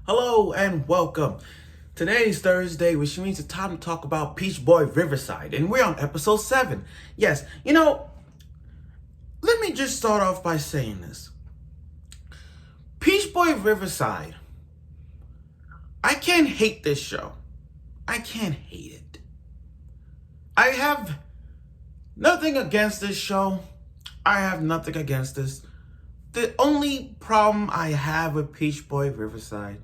Hello and welcome. Today's Thursday, which means it's time to talk about Peach Boy Riverside, and we're on episode 7. Yes, let me just start off by saying this. Peach Boy Riverside, I can't hate this show. I can't hate it. I have nothing against this show. I have nothing against this. The only problem I have with Peach Boy Riverside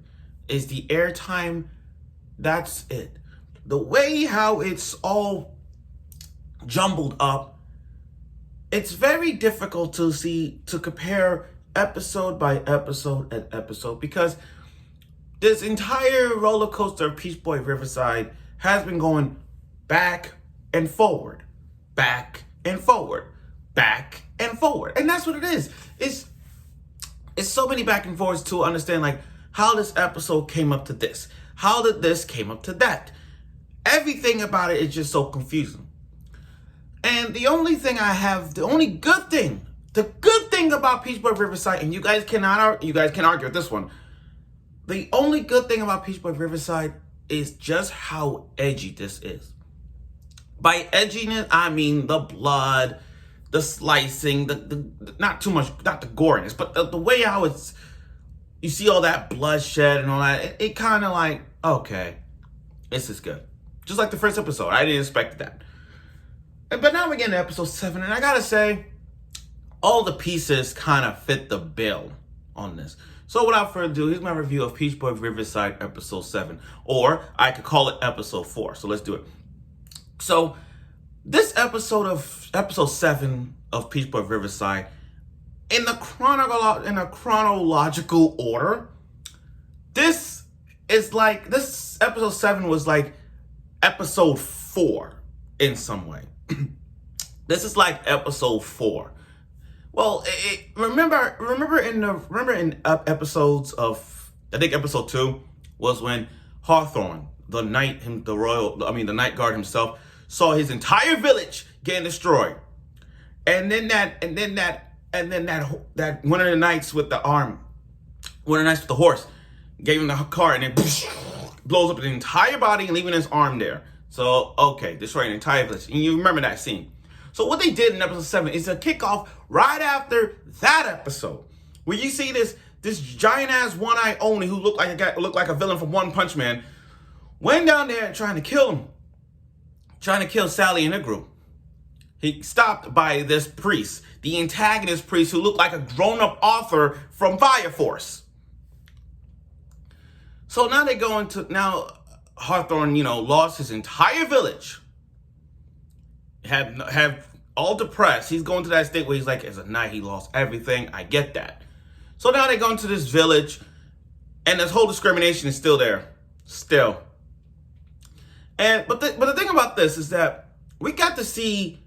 is the airtime. That's it. The way how it's all jumbled up, it's very difficult to compare episode by episode and episode, because this entire roller coaster of Peach Boy Riverside has been going back and forward, back and forward, back and forward. And that's what it is. It's so many back and forwards to understand, like, how this episode came up to this. How did this came up to that? Everything about it is just so confusing. And the only good thing about Peach Boy Riverside, and you guys can argue with this one. The only good thing about Peach Boy Riverside is just how edgy this is. By edginess, I mean the blood, the slicing, the not too much, not the goriness, but the way how it's, you see all that bloodshed and all that, it kind of like, okay, this is good. Just like the first episode, I didn't expect that. But now we're getting to episode 7, and I gotta say, all the pieces kind of fit the bill on this. So without further ado, here's my review of Peach Boy Riverside episode 7, or I could call it episode 4. So let's do it. So this episode 7 of Peach Boy Riverside, in a chronological order, this episode 7 was like episode 4 in some way. This is like episode 4. Well, remember in episodes of, I think episode 2 was when Hawthorne, the night guard himself, saw his entire village getting destroyed, and then that one of the knights with the horse gave him the car, and then blows up the entire body and leaving his arm there. So, okay, destroying the entire village. And you remember that scene. So what they did in episode 7 is a kickoff right after that episode, where you see this giant-ass one-eye Oni who looked like a villain from One Punch Man, went down there and trying to kill Sally and her group. He stopped by this priest, the antagonist priest, who looked like a grown-up author from Fire Force. So now Hawthorne, lost his entire village. Have all depressed. He's going to that state where he's like, as a knight, he lost everything. I get that. So now they go into this village, and this whole discrimination is still there. Still. But the thing about this is that we got to see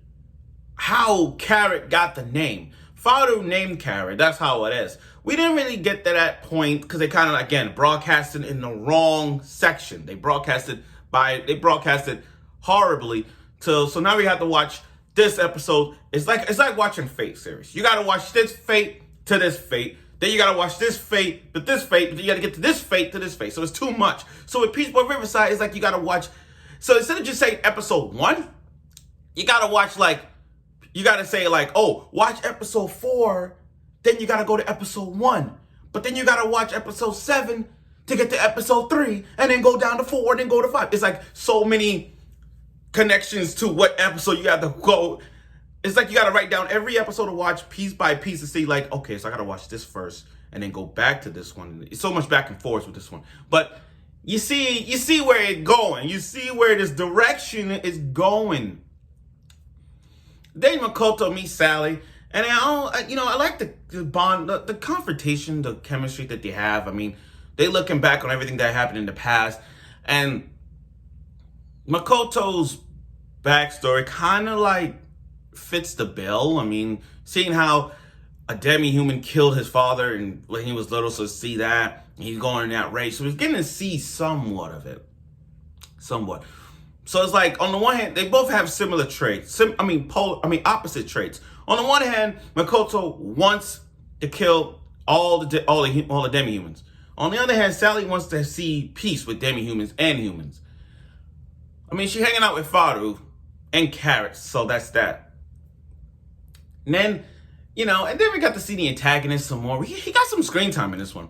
how Carrot got the name. Father named Carrot. That's how it is. We didn't really get to that point because they kind of, again, broadcasted in the wrong section. They broadcasted horribly. So now we have to watch this episode. It's like watching Fate series. You got to watch this Fate to this Fate. Then you got to watch this Fate, but this Fate. But then you got to get to this Fate to this Fate. So it's too much. So with Peach Boy Riverside, it's like you got to watch. So instead of just saying episode 1, you got to watch watch episode 4. Then you got to go to episode 1. But then you got to watch episode 7 to get to episode 3. And then go down to 4 and then go to 5. It's like so many connections to what episode you have to go. It's like you got to write down every episode to watch piece by piece to see, like, okay, so I got to watch this first and then go back to this one. It's so much back and forth with this one. But you see where it's going. You see where this direction is going. Then Makoto meets Sally, and I like the bond, the confrontation, the chemistry that they have. I mean, they looking back on everything that happened in the past, and Makoto's backstory kind of like fits the bill. I mean, seeing how a demi-human killed his father and when he was little, so see that. He's going in that rage. So he's getting to see somewhat of it. Somewhat. So it's like, on the one hand, they both have similar traits. Opposite traits. On the one hand, Makoto wants to kill all the demi-humans. On the other hand, Sally wants to see peace with demi-humans and humans. I mean, she's hanging out with Faru and Carrots, so that's that. And then, and then we got to see the antagonist some more. He got some screen time in this one.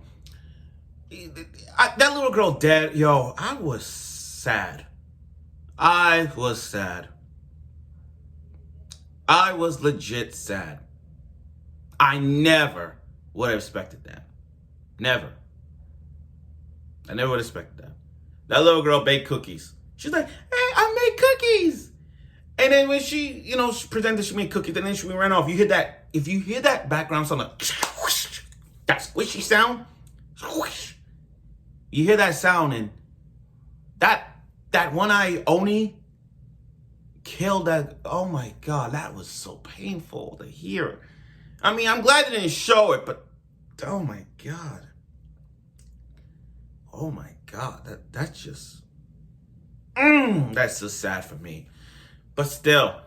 That little girl dead, yo, I was sad. I was legit sad. I never would have expected that. Never. I never would have expected that. That little girl baked cookies. She's like, hey, I made cookies. And then when she, she pretended she made cookies, and then she ran off. You hear that? If you hear that background sound, like, that squishy sound, squish. You hear that sound, and that one-eyed Oni killed that. Oh my God, that was so painful to hear. I mean, I'm glad they didn't show it, but oh my God. Oh my God, that's just, that's just sad for me. But still,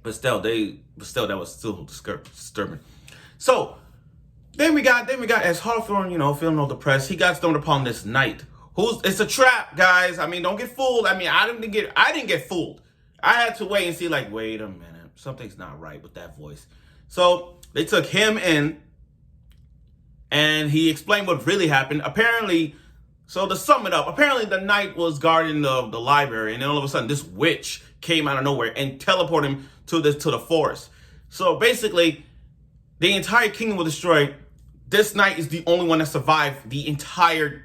that was still disturbing. So then we got as Hawthorne, feeling all depressed, he got stumbled upon this knight. It's a trap, guys. I mean, don't get fooled. I mean, I didn't get fooled. I had to wait and see, like, wait a minute, something's not right with that voice. So they took him in, and he explained what really happened. Apparently, so to sum it up, apparently the knight was guarding the library, and then all of a sudden this witch came out of nowhere and teleported him to the forest. So basically, the entire kingdom was destroyed. This knight is the only one that survived the entire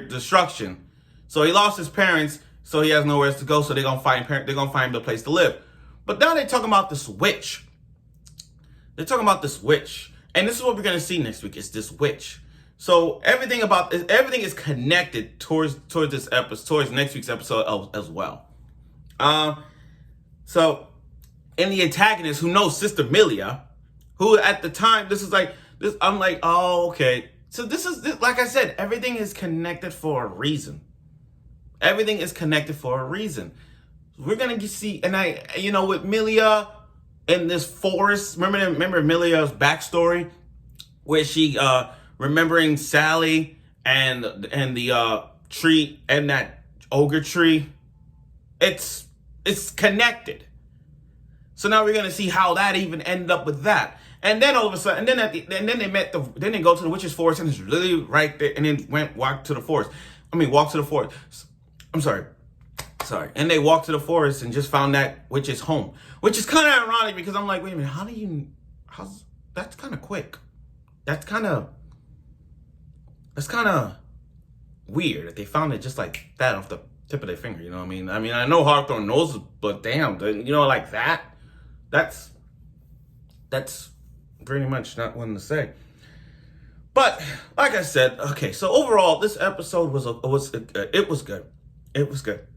destruction. So he lost his parents, so he has nowhere else to go. So they're gonna find him a place to live. But now they're talking about this witch. And this is what we're gonna see next week. It's this witch. So everything is connected towards this episode, towards next week's episode as well. So, and the antagonist who knows Sister Milia, who at the time I'm like, oh, okay. So this like I said, everything is connected for a reason. Everything is connected for a reason. We're gonna see, and with Milia in this forest. Remember Milia's backstory, where she remembering Sally and the tree and that ogre tree. It's connected. So now we're gonna see how that even ended up with that. And then all of a sudden, then they go to the witch's forest, and it's really right there. And then walked to the forest. I'm sorry. And they walked to the forest and just found that witch's home, which is kind of ironic because I'm like, wait a minute, that's kind of quick. That's kind of weird that they found it just like that off the tip of their finger. You know what I mean? I know Hawthorne knows, but damn, like that. That's pretty much not one to say. But like I said, okay. So overall, this episode was good. It was good.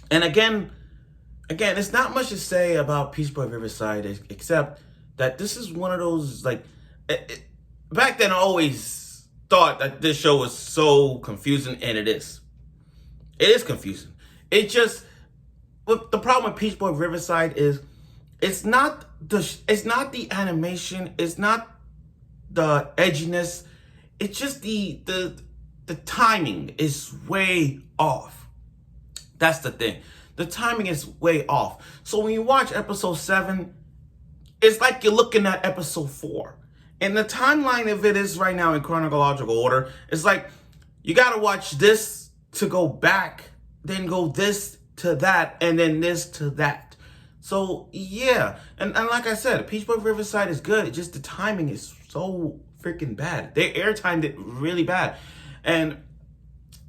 And again, it's not much to say about Peach Boy Riverside except that this is one of those, like, back then I always thought that this show was so confusing, and it is. It is confusing. It just, the problem with Peach Boy Riverside is it's not the animation, it's not the edginess, it's just the timing is way off. That's the thing. The timing is way off. So when you watch episode 7, it's like you're looking at episode 4. And the timeline of it is right now in chronological order. It's like you gotta watch this to go back, then go this to that, and then this to that. So yeah, and like I said, Peach Boy Riverside is good. It's just the timing is so freaking bad. They air timed it really bad, and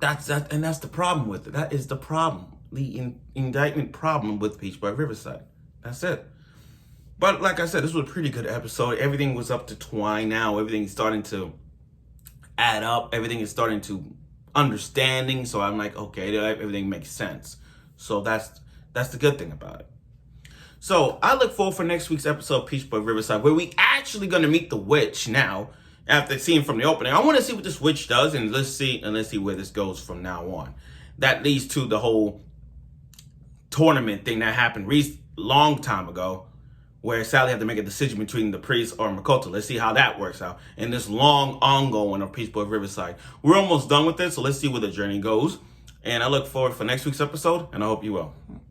that's the problem with it. That is the problem, the indictment problem with Peach Boy Riverside. That's it. But like I said, this was a pretty good episode. Everything was up to twine now. Everything's starting to add up. Everything is starting to understanding. So I'm like, okay, everything makes sense. So that's the good thing about it. So I look forward for next week's episode of Peach Boy Riverside, where we actually gonna meet the witch now after seeing from the opening. I want to see what this witch does, and let's see where this goes from now on. That leads to the whole tournament thing that happened long time ago, where Sally had to make a decision between the priest or Makoto. Let's see how that works out in this long ongoing of Peach Boy Riverside. We're almost done with it, so let's see where the journey goes. And I look forward for next week's episode, and I hope you will.